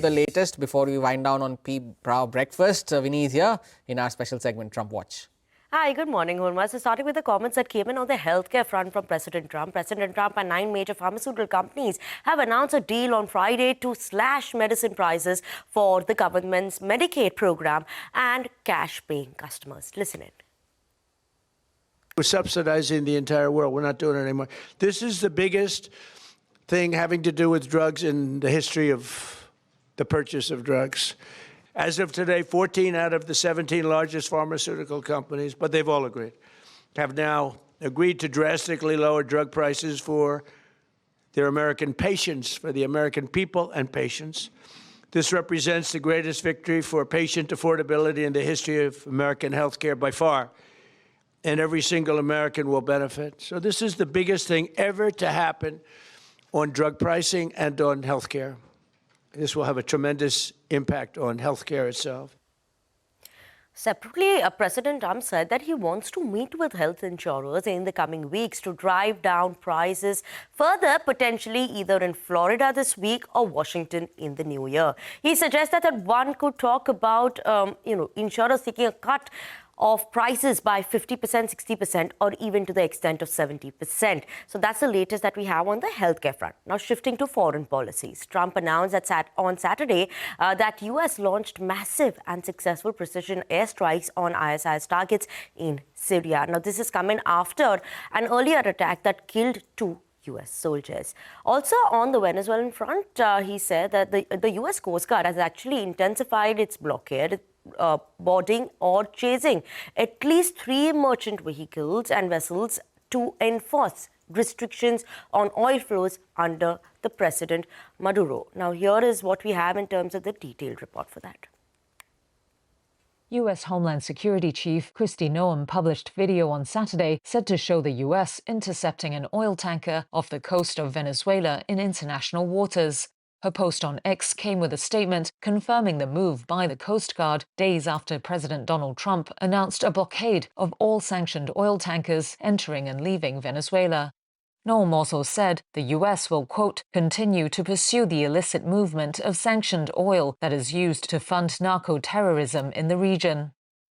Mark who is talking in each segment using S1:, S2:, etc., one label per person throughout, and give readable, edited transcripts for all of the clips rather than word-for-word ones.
S1: The latest before we wind down on Brow Breakfast. Vinnii is here in our special segment, Trump Watch.
S2: Hi, good morning, Urma. So starting with the comments that came in on the healthcare front from President Trump. President Trump and 9 major pharmaceutical companies have announced a deal on Friday to slash medicine prices for the government's Medicaid program and cash-paying customers. Listen in.
S3: We're subsidizing the entire world. We're not doing it anymore. This is the biggest thing having to do with drugs in the history of the purchase of drugs. As of today, 14 out of the 17 largest pharmaceutical companies, but they've all agreed, have now agreed to drastically lower drug prices for their American patients, for the American people and patients. This represents the greatest victory for patient affordability in the history of American healthcare by far, and every single American will benefit. So this is the biggest thing ever to happen on drug pricing and on healthcare. This will have a tremendous impact on healthcare itself.
S2: Separately, President Trump said that he wants to meet with health insurers in the coming weeks to drive down prices further, potentially either in Florida this week or Washington in the new year. He suggested that one could talk about, insurers taking a cut of prices by 50%, 60%, or even to the extent of 70%. So that's the latest that we have on the healthcare front. Now shifting to foreign policies. Trump announced that on Saturday that US launched massive and successful precision airstrikes on ISIS targets in Syria. Now this is coming after an earlier attack that killed 2 US soldiers. Also on the Venezuelan front, he said that the US Coast Guard has actually intensified its blockade, boarding or chasing at least 3 merchant vehicles and vessels to enforce restrictions on oil flows under the President Maduro. Now here is what we have in terms of the detailed report for that.
S4: U.S. Homeland Security Chief Kristi Noem published video on Saturday said to show the U.S. intercepting an oil tanker off the coast of Venezuela in international waters. Her post on X came with a statement confirming the move by the Coast Guard days after President Donald Trump announced a blockade of all sanctioned oil tankers entering and leaving Venezuela. Noem also said the U.S. will, quote, continue to pursue the illicit movement of sanctioned oil that is used to fund narco-terrorism in the region.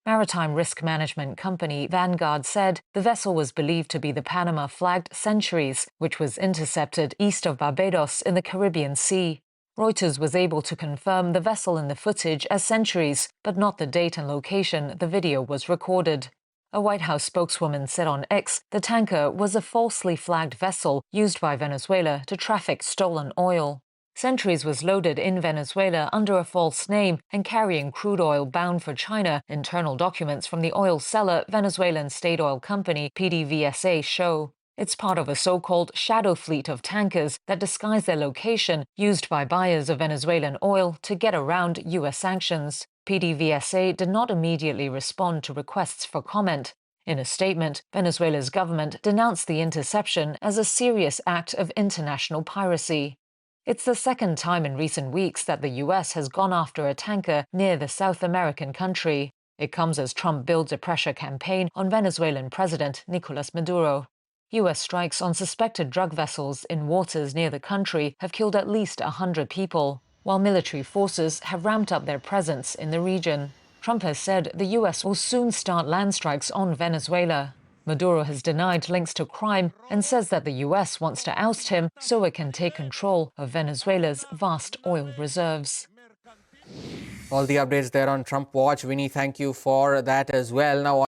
S4: Maritime risk management company Vanguard said the vessel was believed to be the Panama-flagged Centuries, which was intercepted east of Barbados in the Caribbean Sea. Reuters was able to confirm the vessel in the footage as Centuries, but not the date and location the video was recorded. A White House spokeswoman said on X the tanker was a falsely flagged vessel used by Venezuela to traffic stolen oil. Centuries was loaded in Venezuela under a false name and carrying crude oil bound for China, internal documents from the oil seller Venezuelan state oil company PDVSA show. It's part of a so-called shadow fleet of tankers that disguise their location, used by buyers of Venezuelan oil to get around U.S. sanctions. PDVSA did not immediately respond to requests for comment. In a statement, Venezuela's government denounced the interception as a serious act of international piracy. It's the second time in recent weeks that the U.S. has gone after a tanker near the South American country. It comes as Trump builds a pressure campaign on Venezuelan President Nicolas Maduro. U.S. strikes on suspected drug vessels in waters near the country have killed at least 100 people, while military forces have ramped up their presence in the region. Trump has said the U.S. will soon start land strikes on Venezuela. Maduro has denied links to crime and says that the U.S. wants to oust him so it can take control of Venezuela's vast oil reserves.
S1: All the updates there on Trump Watch. Vinnii, thank you for that as well. Now